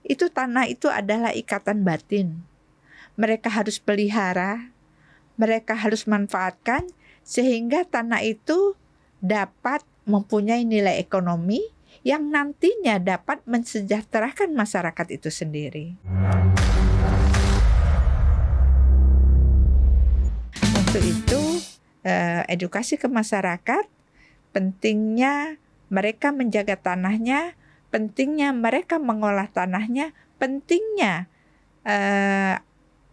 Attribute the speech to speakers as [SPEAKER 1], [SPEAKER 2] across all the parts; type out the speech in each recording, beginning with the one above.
[SPEAKER 1] itu tanah itu adalah ikatan batin. Mereka harus pelihara, mereka harus manfaatkan sehingga tanah itu dapat mempunyai nilai ekonomi yang nantinya dapat mensejahterakan masyarakat itu sendiri. Untuk itu, edukasi ke masyarakat, pentingnya mereka menjaga tanahnya, pentingnya mereka mengolah tanahnya, pentingnya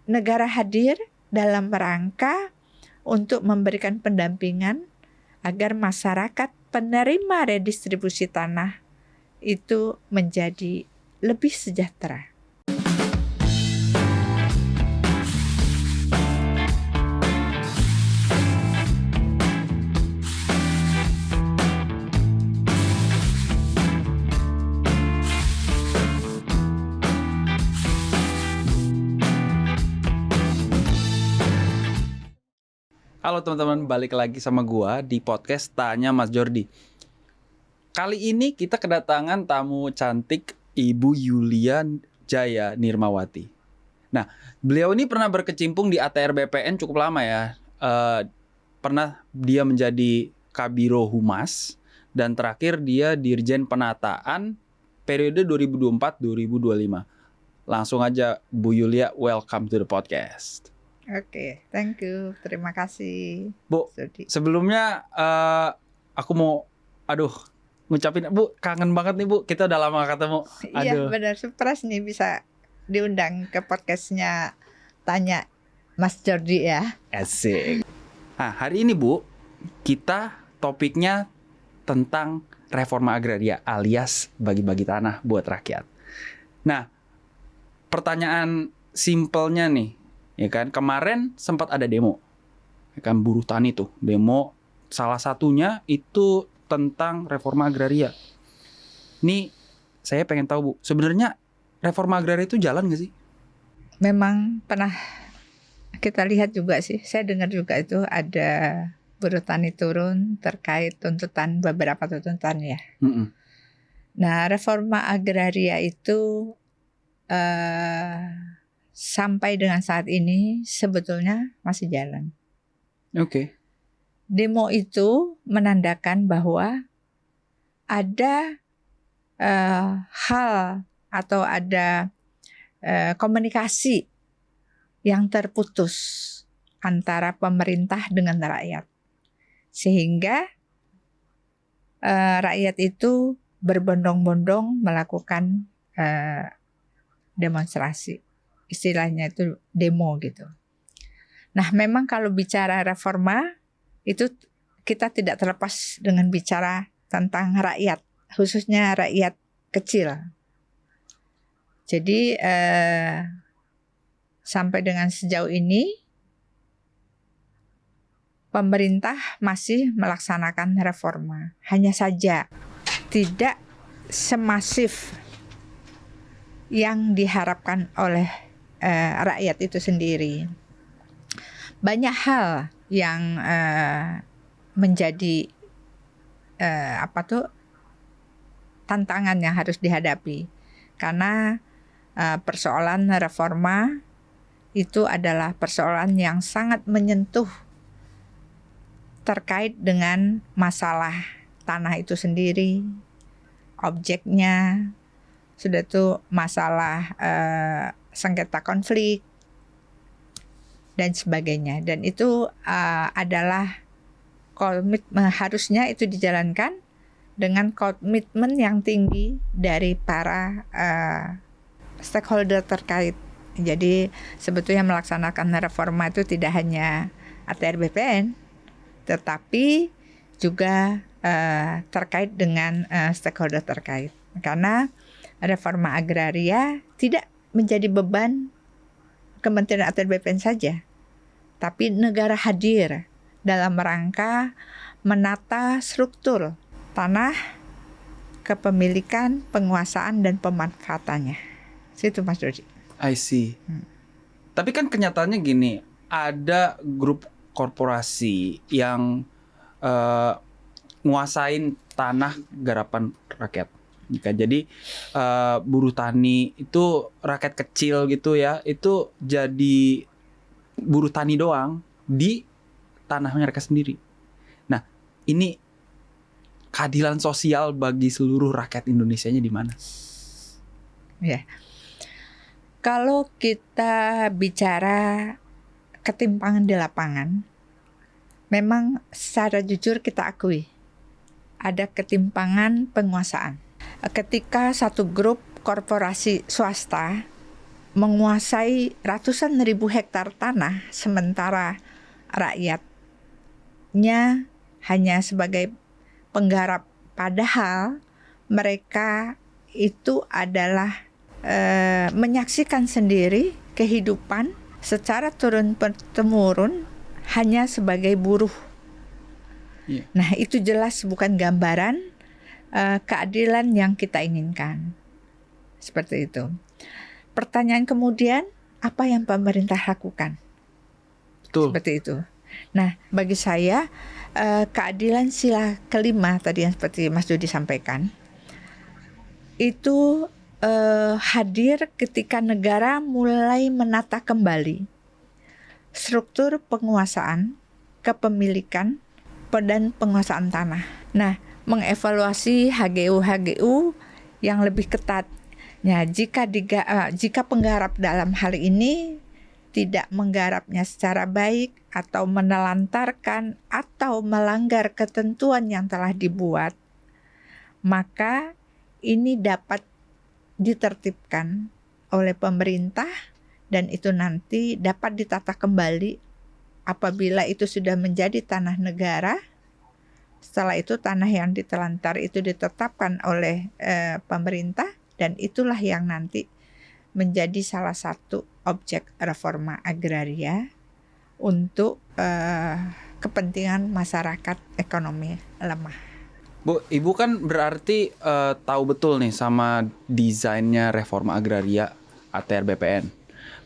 [SPEAKER 1] negara hadir dalam rangka untuk memberikan pendampingan agar masyarakat penerima redistribusi tanah itu menjadi lebih sejahtera.
[SPEAKER 2] Halo teman-teman, balik lagi sama gua di podcast Tanya Mas Jordi. Kali ini kita kedatangan tamu cantik Ibu Yulia Jaya Nirmawati. Nah, beliau ini pernah berkecimpung di ATR BPN cukup lama ya. Pernah dia menjadi Kabiro Humas dan terakhir dia Dirjen Penataan periode 2024-2025. Langsung aja Bu Yulia, welcome to the podcast.
[SPEAKER 1] Oke, thank you. Terima kasih.
[SPEAKER 2] Bu, sebelumnya aku mau ngucapin Bu, kangen banget nih Bu, kita udah lama ketemu.
[SPEAKER 1] Iya benar, surprise nih bisa diundang ke podcastnya Tanya Mas Jordi ya.
[SPEAKER 2] Asik. Nah, hari ini Bu, kita topiknya tentang reforma agraria alias bagi-bagi tanah buat rakyat. Nah, pertanyaan simpelnya nih, ya kan, kemarin sempat ada demo, ya kan, buruh tani tuh demo, salah satunya itu tentang reforma agraria. Nih saya pengen tahu Bu, sebenarnya reforma agraria itu jalan nggak sih?
[SPEAKER 1] Memang pernah kita lihat juga sih, saya dengar juga itu ada buruh tani turun terkait beberapa tuntutan ya. Nah, reforma agraria itu sampai dengan saat ini sebetulnya masih jalan.
[SPEAKER 2] Oke.
[SPEAKER 1] Demo itu menandakan bahwa ada hal atau ada komunikasi yang terputus antara pemerintah dengan rakyat. Sehingga rakyat itu berbondong-bondong melakukan demonstrasi. Istilahnya itu demo gitu. Nah, memang kalau bicara reforma itu kita tidak terlepas dengan bicara tentang rakyat, khususnya rakyat kecil. Jadi sampai dengan sejauh ini pemerintah masih melaksanakan reforma. Hanya saja tidak semasif yang diharapkan oleh rakyat itu sendiri. Banyak hal yang menjadi tantangan yang harus dihadapi, karena persoalan reforma itu adalah persoalan yang sangat menyentuh terkait dengan masalah tanah itu sendiri, objeknya, sudah tuh masalah sengketa konflik dan sebagainya. Dan itu adalah harusnya itu dijalankan dengan komitmen yang tinggi dari para stakeholder terkait. Jadi sebetulnya melaksanakan reforma itu tidak hanya ATR BPN, tetapi juga terkait dengan stakeholder terkait. Karena reforma agraria tidak menjadi beban Kementerian ATR BPN saja, tapi negara hadir dalam rangka menata struktur tanah, kepemilikan, penguasaan, dan pemanfaatannya. Situ Mas Dodi.
[SPEAKER 2] I see. Tapi kan kenyataannya gini, ada grup korporasi yang nguasain tanah garapan rakyat Jadi buruh tani itu rakyat kecil gitu ya, itu jadi buruh tani doang di tanah mereka sendiri. Nah, ini keadilan sosial bagi seluruh rakyat Indonesianya di mana?
[SPEAKER 1] Ya. Kalau kita bicara ketimpangan di lapangan, memang secara jujur kita akui ada ketimpangan penguasaan. Ketika satu grup korporasi swasta menguasai ratusan ribu hektar tanah, sementara rakyatnya hanya sebagai penggarap, padahal mereka itu adalah menyaksikan sendiri kehidupan secara turun-temurun hanya sebagai buruh.
[SPEAKER 2] Yeah.
[SPEAKER 1] Nah, itu jelas bukan gambaran keadilan yang kita inginkan. Seperti itu. Pertanyaan kemudian, apa yang pemerintah lakukan?
[SPEAKER 2] Betul.
[SPEAKER 1] Seperti itu. Nah, bagi saya keadilan sila kelima tadi yang seperti Mas Dodi sampaikan, itu hadir ketika negara mulai menata kembali struktur penguasaan, kepemilikan, dan penguasaan tanah. Nah, mengevaluasi HGU yang lebih ketat. Nah, jika penggarap dalam hal ini tidak menggarapnya secara baik atau menelantarkan atau melanggar ketentuan yang telah dibuat, maka ini dapat ditertibkan oleh pemerintah dan itu nanti dapat ditata kembali apabila itu sudah menjadi tanah negara. Setelah itu tanah yang ditelantar itu ditetapkan oleh pemerintah dan itulah yang nanti menjadi salah satu objek reforma agraria untuk kepentingan masyarakat ekonomi lemah.
[SPEAKER 2] Bu, Ibu kan berarti tahu betul nih sama desainnya reforma agraria ATR BPN.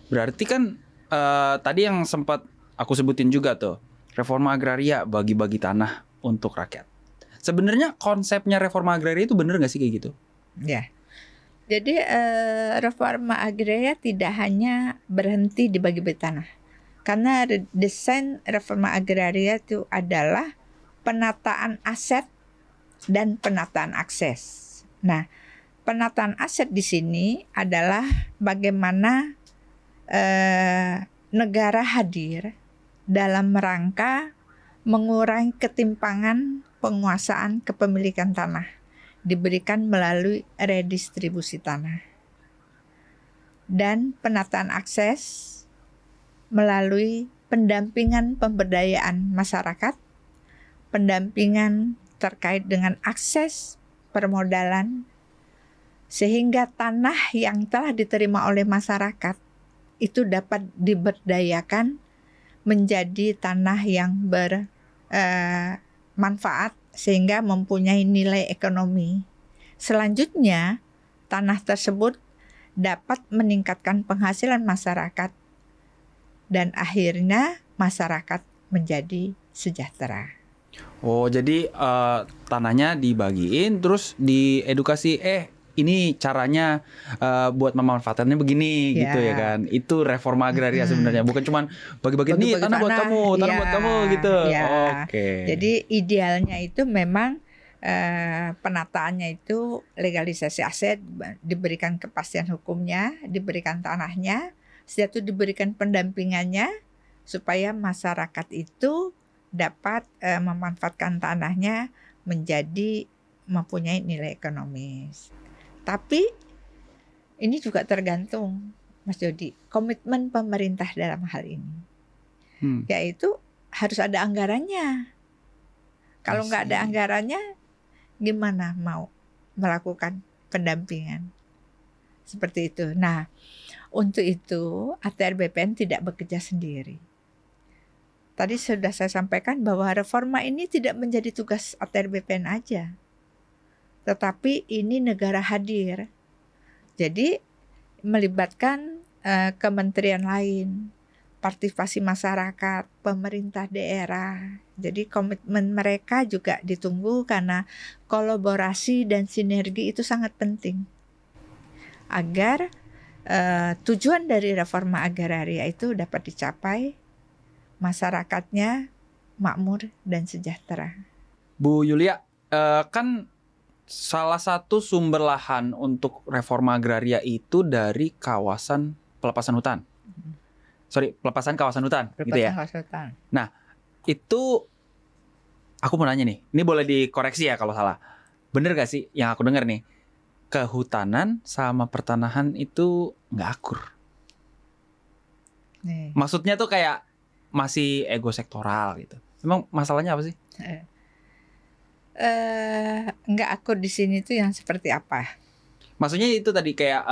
[SPEAKER 2] Berarti kan tadi yang sempat aku sebutin juga tuh, reforma agraria bagi-bagi tanah untuk rakyat. Sebenarnya konsepnya reforma agraria itu benar nggak sih kayak gitu?
[SPEAKER 1] Ya, jadi reforma agraria tidak hanya berhenti di bagi-bagi tanah. Karena desain reforma agraria itu adalah penataan aset dan penataan akses. Nah, penataan aset di sini adalah bagaimana negara hadir dalam rangka mengurangi ketimpangan penguasaan kepemilikan tanah diberikan melalui redistribusi tanah. Dan penataan akses melalui pendampingan pemberdayaan masyarakat, pendampingan terkait dengan akses permodalan, sehingga tanah yang telah diterima oleh masyarakat itu dapat diberdayakan menjadi tanah yang bermanfaat sehingga mempunyai nilai ekonomi. Selanjutnya, tanah tersebut dapat meningkatkan penghasilan masyarakat dan akhirnya masyarakat menjadi sejahtera.
[SPEAKER 2] Oh, jadi tanahnya dibagiin terus diedukasi ini caranya buat memanfaatkannya begini gitu ya kan. Itu reforma agraria sebenarnya, bukan cuman bagi-bagi nih tanah buat kamu, tanah buat kamu gitu. Oke.
[SPEAKER 1] Jadi idealnya itu memang penataannya itu legalisasi aset, diberikan kepastian hukumnya, diberikan tanahnya, setelah itu diberikan pendampingannya supaya masyarakat itu dapat memanfaatkan tanahnya menjadi mempunyai nilai ekonomis. Tapi ini juga tergantung, Mas Dodi, komitmen pemerintah dalam hal ini. Yaitu harus ada anggarannya. Kalau nggak ada anggarannya, gimana mau melakukan pendampingan? Seperti itu. Nah, untuk itu ATR BPN tidak bekerja sendiri. Tadi sudah saya sampaikan bahwa reforma ini tidak menjadi tugas ATR BPN aja. Tetapi ini negara hadir. Jadi melibatkan kementerian lain, partisipasi masyarakat, pemerintah daerah. Jadi komitmen mereka juga ditunggu karena kolaborasi dan sinergi itu sangat penting agar tujuan dari reforma agraria itu dapat dicapai, masyarakatnya makmur dan sejahtera.
[SPEAKER 2] Bu Yulia, kan salah satu sumber lahan untuk reforma agraria itu dari kawasan pelepasan hutan. Pelepasan kawasan hutan, gitu ya.
[SPEAKER 1] Kawasan hutan.
[SPEAKER 2] Nah, itu aku mau nanya nih, ini boleh dikoreksi ya kalau salah. Bener gak sih yang aku dengar nih, kehutanan sama pertanahan itu nggak akur?
[SPEAKER 1] Nih.
[SPEAKER 2] Maksudnya tuh kayak masih ego sektoral gitu. Emang masalahnya apa sih?
[SPEAKER 1] Nggak akur di sini tuh yang seperti apa?
[SPEAKER 2] Maksudnya itu tadi kayak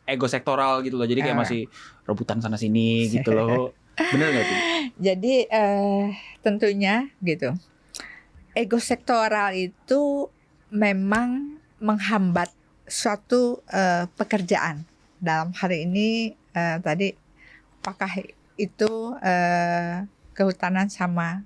[SPEAKER 2] ego sektoral gitu loh. Jadi kayak masih rebutan sana sini gitu loh. Bener nggak tuh?
[SPEAKER 1] Jadi tentunya gitu. Ego sektoral itu memang menghambat suatu pekerjaan. Dalam hari ini tadi apakah itu kehutanan sama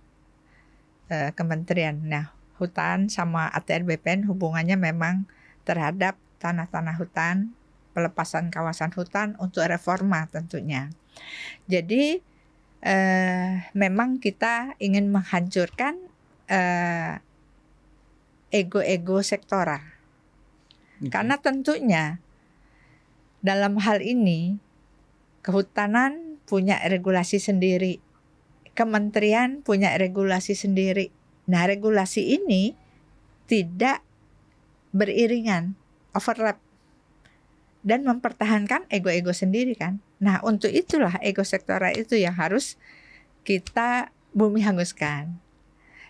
[SPEAKER 1] kementerian. Nah, hutan sama ATR BPN hubungannya memang terhadap tanah-tanah hutan, pelepasan kawasan hutan untuk reforma tentunya. Jadi memang kita ingin menghancurkan ego-ego sektoral. Karena tentunya dalam hal ini kehutanan punya regulasi sendiri, kementerian punya regulasi sendiri. Nah, regulasi ini tidak beriringan, overlap, dan mempertahankan ego-ego sendiri kan. Nah, untuk itulah ego sektoral itu yang harus kita bumi hanguskan.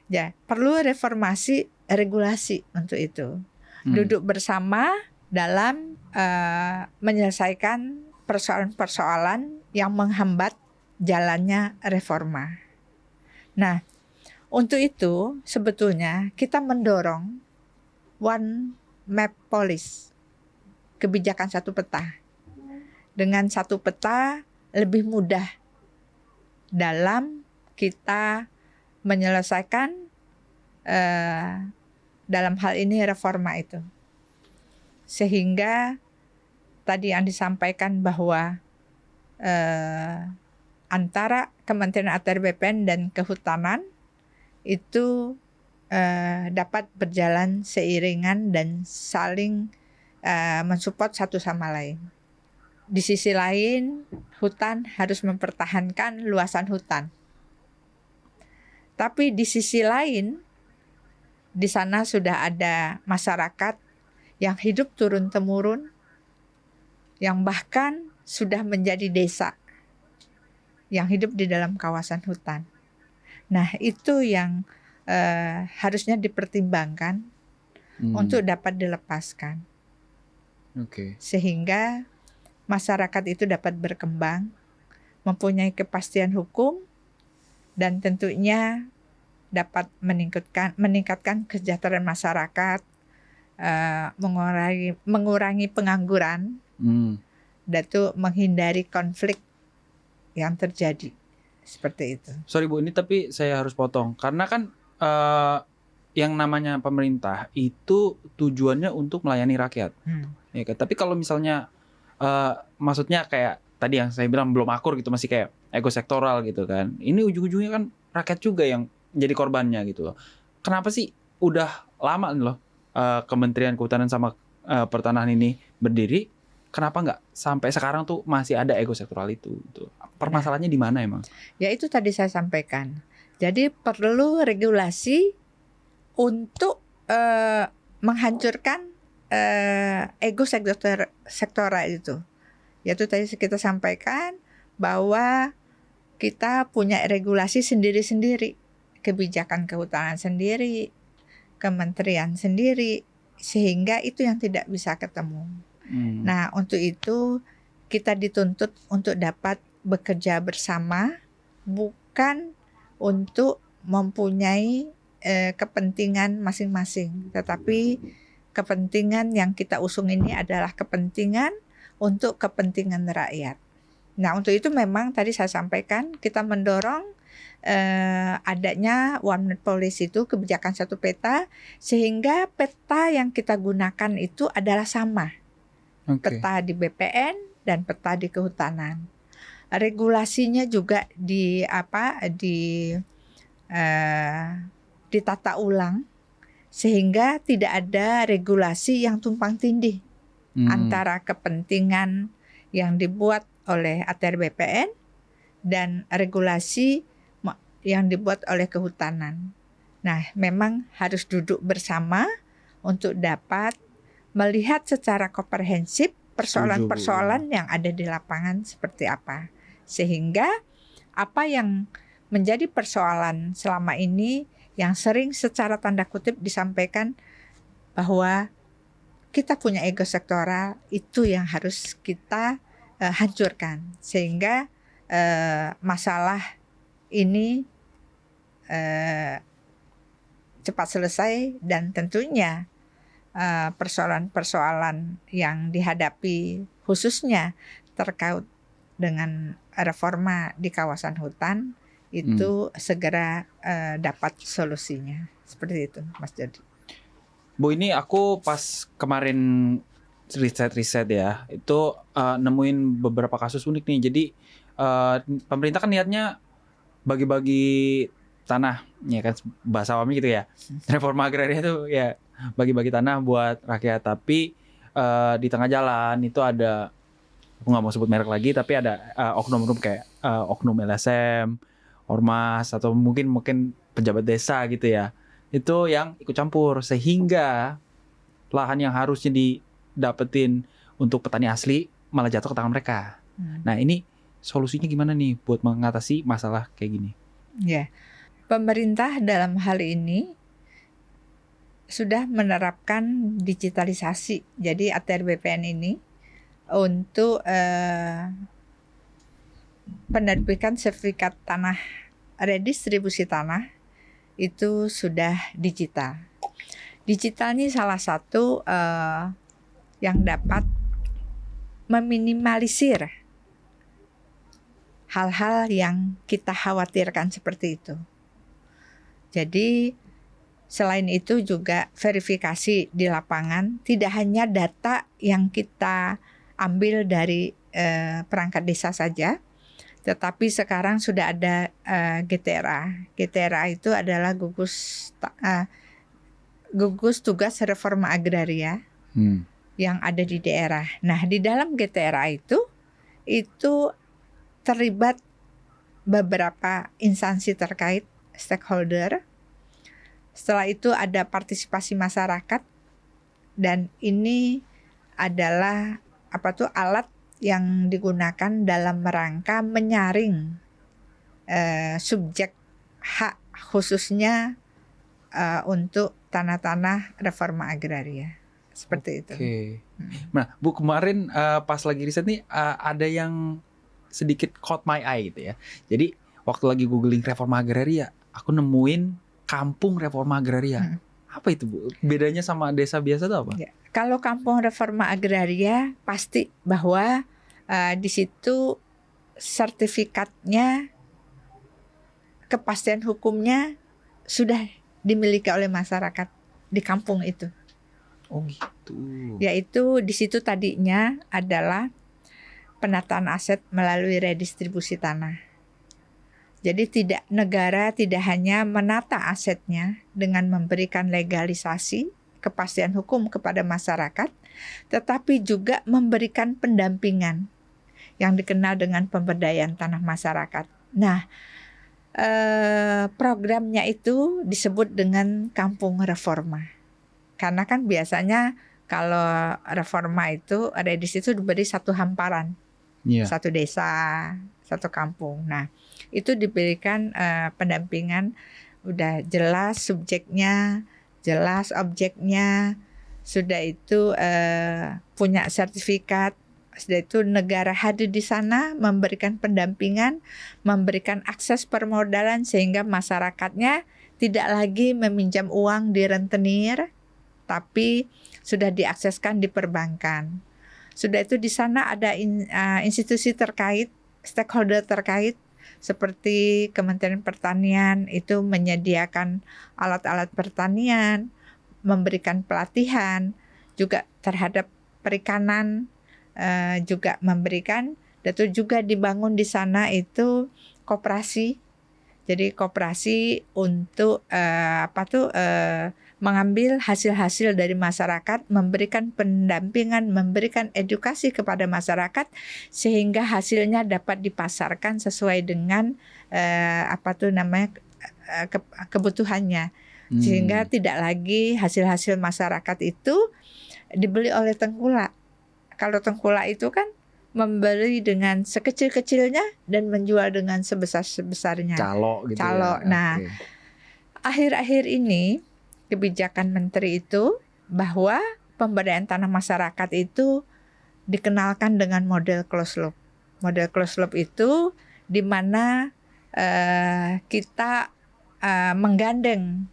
[SPEAKER 1] Ya, perlu reformasi regulasi untuk itu. Duduk bersama dalam menyelesaikan persoalan-persoalan yang menghambat jalannya reforma. Nah, untuk itu sebetulnya kita mendorong one map policy, kebijakan satu peta. Dengan satu peta lebih mudah dalam kita menyelesaikan dalam hal ini reforma itu. Sehingga tadi yang disampaikan bahwa antara Kementerian ATR BPN dan Kehutanan itu dapat berjalan seiringan dan saling mensupport satu sama lain. Di sisi lain, hutan harus mempertahankan luasan hutan. Tapi di sisi lain, di sana sudah ada masyarakat yang hidup turun-temurun, yang bahkan sudah menjadi desa, yang hidup di dalam kawasan hutan. Nah, itu yang harusnya dipertimbangkan untuk dapat dilepaskan. Sehingga masyarakat itu dapat berkembang, mempunyai kepastian hukum, dan tentunya dapat meningkatkan kesejahteraan masyarakat, mengurangi pengangguran, dan itu menghindari konflik yang terjadi. Seperti itu.
[SPEAKER 2] Sorry Bu, ini tapi saya harus potong karena kan yang namanya pemerintah itu tujuannya untuk melayani rakyat. Ya kan? Tapi kalau misalnya maksudnya kayak tadi yang saya bilang belum akur gitu, masih kayak ego sektoral gitu kan. Ini ujung-ujungnya kan rakyat juga yang jadi korbannya gitu loh. Kenapa sih udah lama nih loh Kementerian Kehutanan sama Pertanahan ini berdiri, kenapa nggak sampai sekarang tuh masih ada ego sektoral itu gitu. Permasalahannya di mana emang? Ya
[SPEAKER 1] itu tadi saya sampaikan. Jadi perlu regulasi untuk menghancurkan ego sektoral itu. Yaitu tadi kita sampaikan bahwa kita punya regulasi sendiri-sendiri, kebijakan kehutanan sendiri, kementerian sendiri, sehingga itu yang tidak bisa ketemu. Nah, untuk itu kita dituntut untuk dapat bekerja bersama, bukan untuk mempunyai kepentingan masing-masing, tetapi kepentingan yang kita usung ini adalah kepentingan untuk kepentingan rakyat. Nah, untuk itu memang tadi saya sampaikan kita mendorong adanya one map policy itu kebijakan satu peta, sehingga peta yang kita gunakan itu adalah sama.
[SPEAKER 2] Oke.
[SPEAKER 1] Peta di BPN dan peta di kehutanan. Regulasinya juga ditata ulang sehingga tidak ada regulasi yang tumpang tindih antara kepentingan yang dibuat oleh ATR BPN dan regulasi yang dibuat oleh kehutanan. Nah, memang harus duduk bersama untuk dapat melihat secara komprehensif persoalan-persoalan yang ada di lapangan seperti apa. Sehingga apa yang menjadi persoalan selama ini yang sering secara tanda kutip disampaikan bahwa kita punya ego sektoral, itu yang harus kita hancurkan. Sehingga masalah ini cepat selesai, dan tentunya persoalan-persoalan yang dihadapi khususnya terkait dengan reforma di kawasan hutan itu segera dapat solusinya. Seperti itu, Mas Jordi.
[SPEAKER 2] Bu, ini aku pas kemarin riset ya, itu nemuin beberapa kasus unik nih. Jadi pemerintah kan niatnya bagi-bagi tanah, ya kan, bahasa awamnya gitu ya. Reforma agraria itu ya bagi-bagi tanah buat rakyat. Tapi di tengah jalan itu ada, aku nggak mau sebut merek lagi, tapi ada oknum-oknum kayak oknum LSM, ormas, atau mungkin pejabat desa gitu ya. Itu yang ikut campur sehingga lahan yang harusnya didapetin untuk petani asli malah jatuh ke tangan mereka. Nah, ini solusinya gimana nih buat mengatasi masalah kayak gini?
[SPEAKER 1] Ya, pemerintah dalam hal ini sudah menerapkan digitalisasi. Jadi ATR BPN ini untuk penerbitan sertifikat tanah, redistribusi tanah itu sudah digital. Digital ini salah satu yang dapat meminimalisir hal-hal yang kita khawatirkan seperti itu. Jadi selain itu juga verifikasi di lapangan, tidak hanya data yang kita ambil dari perangkat desa saja, tetapi sekarang sudah ada GTRA. GTRA itu adalah gugus tugas reforma agraria yang ada di daerah. Nah, di dalam GTRA itu terlibat beberapa instansi terkait, stakeholder. Setelah itu ada partisipasi masyarakat, dan ini adalah alat yang digunakan dalam rangka menyaring subjek hak, khususnya untuk tanah-tanah reforma agraria. Seperti itu.
[SPEAKER 2] Nah, Bu, kemarin pas lagi riset nih ada yang sedikit caught my eye gitu ya. Jadi waktu lagi googling reforma agraria, aku nemuin kampung reforma agraria. Apa itu, Bu? Bedanya sama desa biasa itu apa?
[SPEAKER 1] Ya, kalau kampung reforma agraria pasti bahwa di situ sertifikatnya, kepastian hukumnya sudah dimiliki oleh masyarakat di kampung itu.
[SPEAKER 2] Oh gitu.
[SPEAKER 1] Yaitu di situ tadinya adalah penataan aset melalui redistribusi tanah. Jadi negara tidak hanya menata asetnya dengan memberikan legalisasi, kepastian hukum kepada masyarakat, tetapi juga memberikan pendampingan yang dikenal dengan pemberdayaan tanah masyarakat. Nah, programnya itu disebut dengan kampung reforma. Karena kan biasanya kalau reforma itu ada di situ diberi satu hamparan. Satu desa, satu kampung. Nah, itu diberikan pendampingan, udah jelas subjeknya, jelas objeknya, sudah itu punya sertifikat, sudah itu negara hadir di sana memberikan pendampingan, memberikan akses permodalan sehingga masyarakatnya tidak lagi meminjam uang di rentenir, tapi sudah diakseskan di perbankan. Sudah itu di sana ada institusi terkait stakeholder terkait seperti Kementerian Pertanian itu menyediakan alat-alat pertanian, memberikan pelatihan juga terhadap perikanan, juga memberikan, dan itu juga dibangun di sana itu koperasi. Jadi koperasi untuk mengambil hasil-hasil dari masyarakat, memberikan pendampingan, memberikan edukasi kepada masyarakat sehingga hasilnya dapat dipasarkan sesuai dengan kebutuhannya. Sehingga tidak lagi hasil-hasil masyarakat itu dibeli oleh tengkulak. Kalau tengkulak itu kan membeli dengan sekecil-kecilnya dan menjual dengan sebesar-besarnya.
[SPEAKER 2] Calo gitu
[SPEAKER 1] Calo.
[SPEAKER 2] ya.
[SPEAKER 1] Nah, akhir-akhir ini kebijakan menteri itu bahwa pemberdayaan tanah masyarakat itu dikenalkan dengan model closed loop. Model closed loop itu di mana kita menggandeng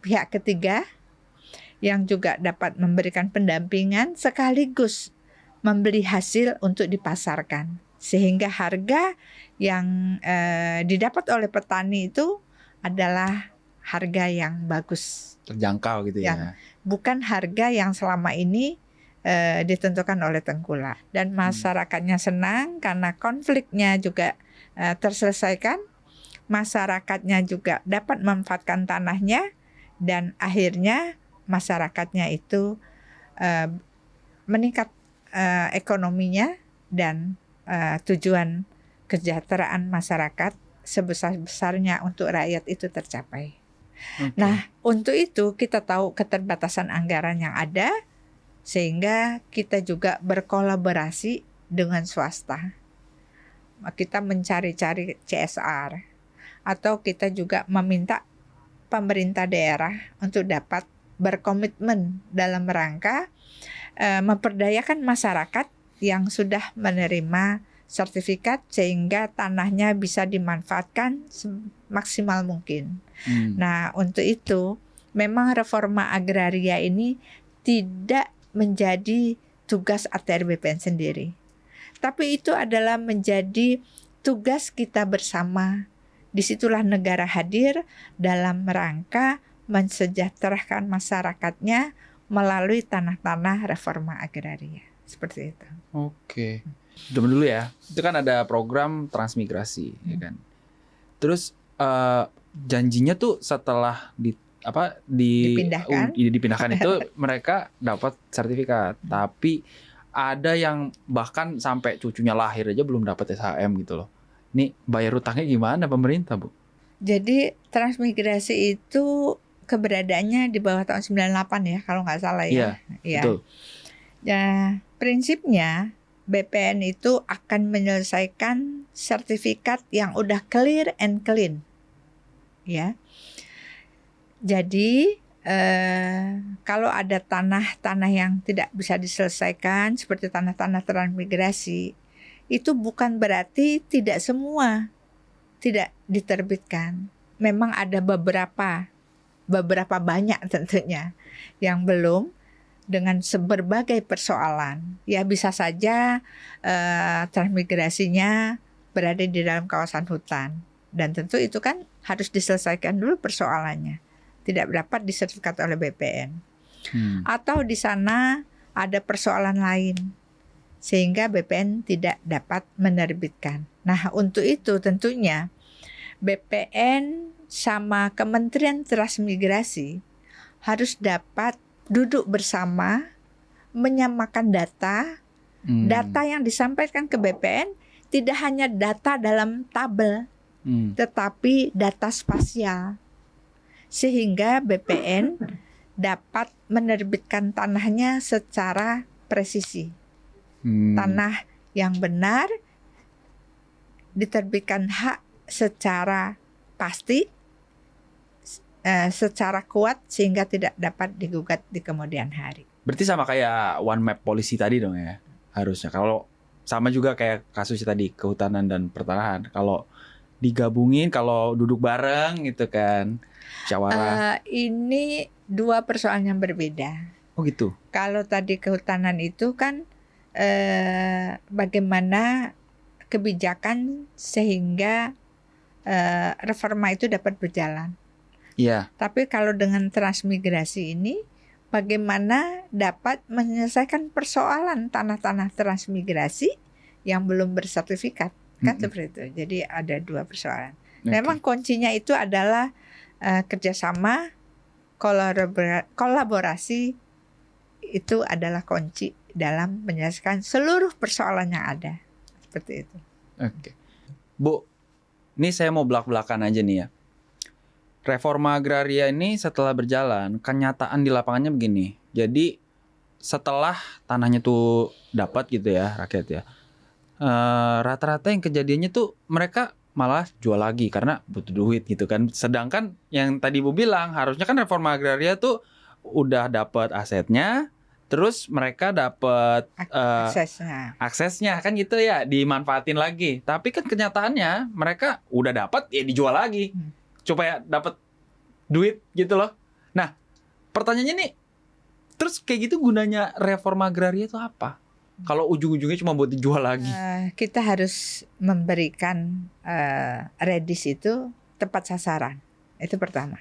[SPEAKER 1] pihak ketiga yang juga dapat memberikan pendampingan sekaligus membeli hasil untuk dipasarkan, sehingga harga yang didapat oleh petani itu adalah harga yang bagus,
[SPEAKER 2] terjangkau gitu ya.
[SPEAKER 1] Bukan harga yang selama ini ditentukan oleh tengkulak. Dan masyarakatnya senang karena konfliknya juga terselesaikan, masyarakatnya juga dapat memanfaatkan tanahnya, dan akhirnya masyarakatnya itu meningkat ekonominya, dan tujuan kesejahteraan masyarakat sebesar-besarnya untuk rakyat itu tercapai.
[SPEAKER 2] Okay.
[SPEAKER 1] Nah, untuk itu kita tahu keterbatasan anggaran yang ada, sehingga kita juga berkolaborasi dengan swasta. Kita mencari-cari CSR, atau kita juga meminta pemerintah daerah untuk dapat berkomitmen dalam rangka memperdayakan masyarakat yang sudah menerima sertifikat sehingga tanahnya bisa dimanfaatkan semaksimal mungkin. Nah, untuk itu memang reforma agraria ini tidak menjadi tugas ATR BPN sendiri, tapi itu adalah menjadi tugas kita bersama. Disitulah negara hadir dalam rangka mensejahterakan masyarakatnya melalui tanah-tanah reforma agraria. Seperti itu.
[SPEAKER 2] Oke. Dulu ya, itu kan ada program transmigrasi, ya kan. Terus janjinya tuh setelah dipindahkan itu mereka dapat sertifikat, tapi ada yang bahkan sampai cucunya lahir aja belum dapat SHM gitu loh. Ini bayar utangnya gimana pemerintah, Bu?
[SPEAKER 1] Jadi transmigrasi itu keberadaannya di bawah tahun 98 ya, kalau nggak salah ya.
[SPEAKER 2] Iya, betul.
[SPEAKER 1] Ya, prinsipnya BPN itu akan menyelesaikan sertifikat yang udah clear and clean, ya. Jadi kalau ada tanah-tanah yang tidak bisa diselesaikan seperti tanah-tanah transmigrasi, itu bukan berarti tidak semua tidak diterbitkan. Memang ada beberapa banyak tentunya yang belum, dengan berbagai persoalan. Ya bisa saja transmigrasinya berada di dalam kawasan hutan, dan tentu itu kan harus diselesaikan dulu persoalannya. Tidak dapat disertifikat oleh BPN. Atau di sana ada persoalan lain sehingga BPN tidak dapat menerbitkan. Nah, untuk itu tentunya BPN sama Kementerian Transmigrasi harus dapat duduk bersama, menyamakan data. Data yang disampaikan ke BPN tidak hanya data dalam tabel, tetapi data spasial, sehingga BPN dapat menerbitkan tanahnya secara presisi. Tanah yang benar diterbitkan hak secara pasti, secara kuat, sehingga tidak dapat digugat di kemudian hari.
[SPEAKER 2] Berarti sama kayak one map polisi tadi dong ya, harusnya. Kalau sama juga kayak kasusnya tadi, kehutanan dan pertanahan. Kalau digabungin, kalau duduk bareng gitu kan, musyawarah.
[SPEAKER 1] Ini dua persoalan yang berbeda.
[SPEAKER 2] Oh gitu.
[SPEAKER 1] Kalau tadi kehutanan itu kan bagaimana kebijakan sehingga reforma itu dapat berjalan.
[SPEAKER 2] Iya.
[SPEAKER 1] Tapi kalau dengan transmigrasi ini, bagaimana dapat menyelesaikan persoalan tanah-tanah transmigrasi yang belum bersertifikat, kan seperti itu. Jadi ada dua persoalan. Memang kuncinya itu adalah kerjasama, kolaborasi itu adalah kunci dalam menyelesaikan seluruh persoalan yang ada. Seperti itu.
[SPEAKER 2] Oke. Bu, ini saya mau belak-belakan aja nih ya. Reforma agraria ini setelah berjalan, kenyataan di lapangannya begini. Jadi setelah tanahnya tuh dapat gitu ya, rakyat ya. Rata-rata yang kejadiannya tuh mereka malah jual lagi karena butuh duit gitu kan. Sedangkan yang tadi Ibu bilang harusnya kan reforma agraria tuh udah dapat asetnya, terus mereka dapat aksesnya kan gitu ya, dimanfaatin lagi. Tapi kan kenyataannya mereka udah dapat ya dijual lagi supaya dapat duit gitu loh. Nah, pertanyaannya nih, terus kayak gitu gunanya reforma agraria itu apa? Kalau ujung-ujungnya cuma buat dijual lagi.
[SPEAKER 1] Kita harus memberikan redis itu tepat sasaran. Itu pertama.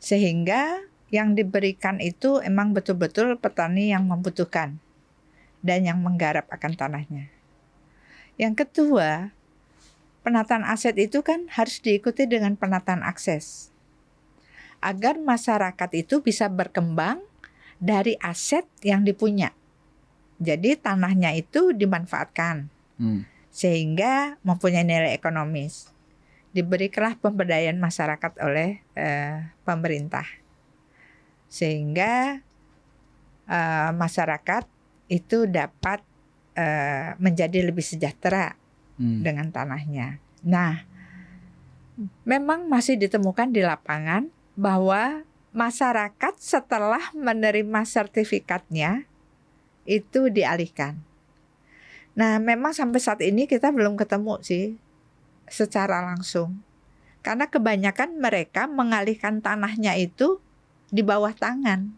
[SPEAKER 1] Sehingga yang diberikan itu emang betul-betul petani yang membutuhkan dan yang menggarap akan tanahnya. Yang kedua, penataan aset itu kan harus diikuti dengan penataan akses. Agar masyarakat itu bisa berkembang dari aset yang dipunya. Jadi tanahnya itu dimanfaatkan sehingga mempunyai nilai ekonomis. Diberikanlah pemberdayaan masyarakat oleh pemerintah. Sehingga masyarakat itu dapat menjadi lebih sejahtera dengan tanahnya. Nah, memang masih ditemukan di lapangan bahwa masyarakat setelah menerima sertifikatnya itu dialihkan. Nah, memang sampai saat ini kita belum ketemu sih secara langsung. Karena kebanyakan mereka mengalihkan tanahnya itu di bawah tangan.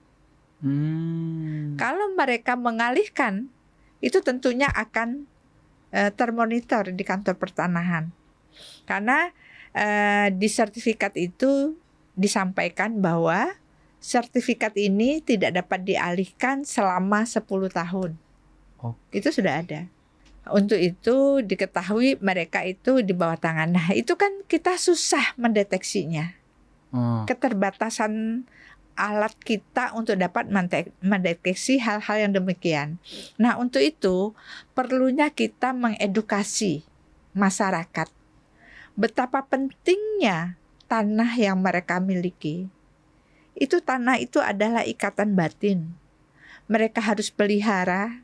[SPEAKER 1] Kalau mereka mengalihkan, itu tentunya akan termonitor di kantor pertanahan. Karena di sertifikat itu disampaikan bahwa sertifikat ini tidak dapat dialihkan selama 10 tahun. Itu sudah ada. Untuk itu diketahui mereka itu di bawah tangan. Nah, itu kan kita susah mendeteksinya. Keterbatasan alat kita untuk dapat mendeteksi hal-hal yang demikian. Nah, untuk itu perlunya kita mengedukasi masyarakat betapa pentingnya tanah yang mereka miliki. Itu tanah itu adalah ikatan batin. Mereka harus pelihara,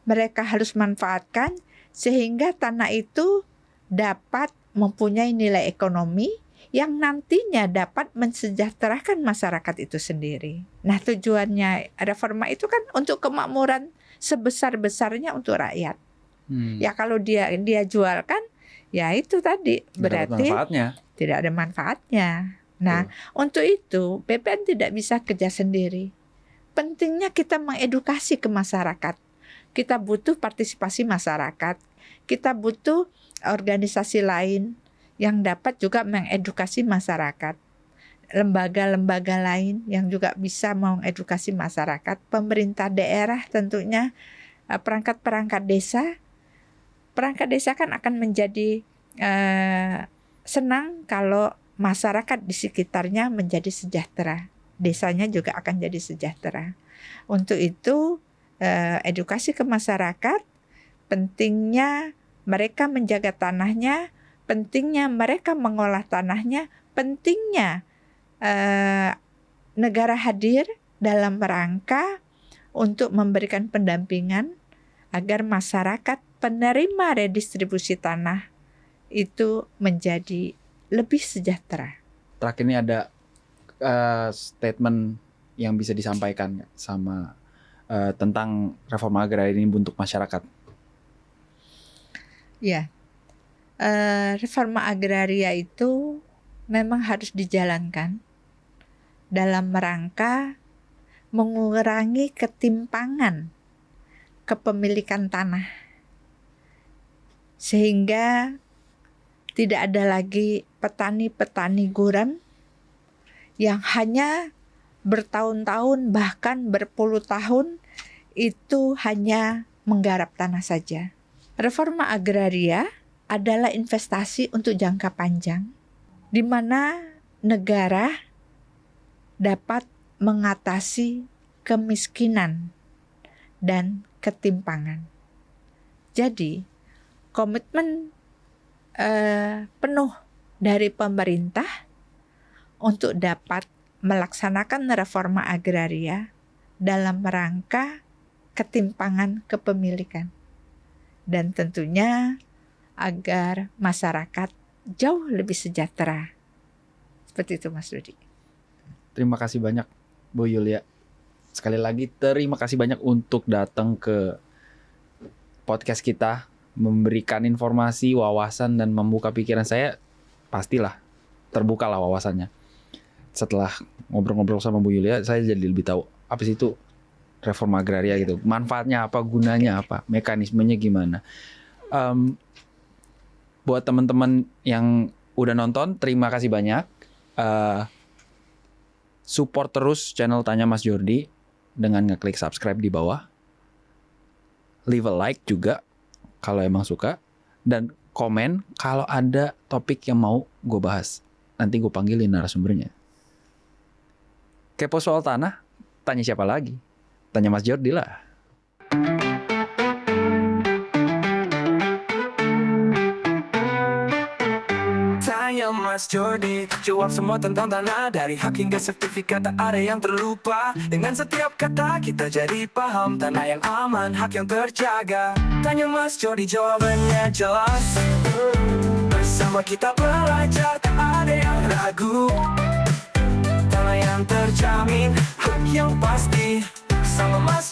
[SPEAKER 1] mereka harus manfaatkan sehingga tanah itu dapat mempunyai nilai ekonomi yang nantinya dapat mensejahterakan masyarakat itu sendiri. Nah, tujuannya reforma itu kan untuk kemakmuran sebesar-besarnya untuk rakyat. Ya kalau dia jualkan, ya itu tadi berarti tidak ada manfaatnya. Nah, untuk itu BPN tidak bisa kerja sendiri. Pentingnya kita mengedukasi ke masyarakat. Kita butuh partisipasi masyarakat. Kita butuh organisasi lain yang dapat juga mengedukasi masyarakat. Lembaga-lembaga lain yang juga bisa mengedukasi masyarakat. Pemerintah daerah tentunya, perangkat-perangkat desa. Perangkat desa kan akan menjadi senang kalau masyarakat di sekitarnya menjadi sejahtera. Desanya juga akan jadi sejahtera. Untuk itu edukasi ke masyarakat, pentingnya mereka menjaga tanahnya, pentingnya mereka mengolah tanahnya, pentingnya negara hadir dalam rangka untuk memberikan pendampingan agar masyarakat penerima redistribusi tanah itu menjadi lebih sejahtera.
[SPEAKER 2] Terakhir ini ada statement yang bisa disampaikan sama tentang reforma agraria ini untuk masyarakat.
[SPEAKER 1] Ya, reforma agraria itu memang harus dijalankan dalam rangka mengurangi ketimpangan kepemilikan tanah. sehingga tidak ada lagi petani-petani gurem yang hanya bertahun-tahun bahkan berpuluh tahun itu hanya menggarap tanah saja. Reforma agraria adalah investasi untuk jangka panjang di mana negara dapat mengatasi kemiskinan dan ketimpangan. Jadi, komitmen penuh dari pemerintah untuk dapat melaksanakan reforma agraria dalam rangka ketimpangan kepemilikan. Dan tentunya agar masyarakat jauh lebih sejahtera. Seperti itu Mas Rudi.
[SPEAKER 2] Terima kasih banyak Bu Yulia. Sekali lagi terima kasih banyak untuk datang ke podcast kita, memberikan informasi, wawasan, dan membuka pikiran saya. Pastilah terbukalah wawasannya. Setelah ngobrol-ngobrol sama Bu Yulia, saya jadi lebih tahu apa sih itu reforma agraria gitu. Manfaatnya apa, gunanya apa, mekanismenya gimana. Buat teman-teman yang udah nonton, terima kasih banyak. Support terus channel Tanya Mas Jordi dengan ngeklik subscribe di bawah. Leave a like juga kalau emang suka, dan komen kalau ada topik yang mau gue bahas. Nanti gue panggilin narasumbernya. Kepo soal tanah? Tanya siapa lagi? Tanya Mas Jordi lah.
[SPEAKER 3] Tanya Mas Jordi, jawab semua tentang tanah. Dari hak hingga sertifikat tak ada yang terlupa. Dengan setiap kata kita jadi paham. Tanah yang aman, hak yang terjaga. Tanya Mas Jordi, jawabannya jelas. Bersama kita belajar, tak ada yang ragu. Tanah yang terjamin, hak yang pasti. Sama Mas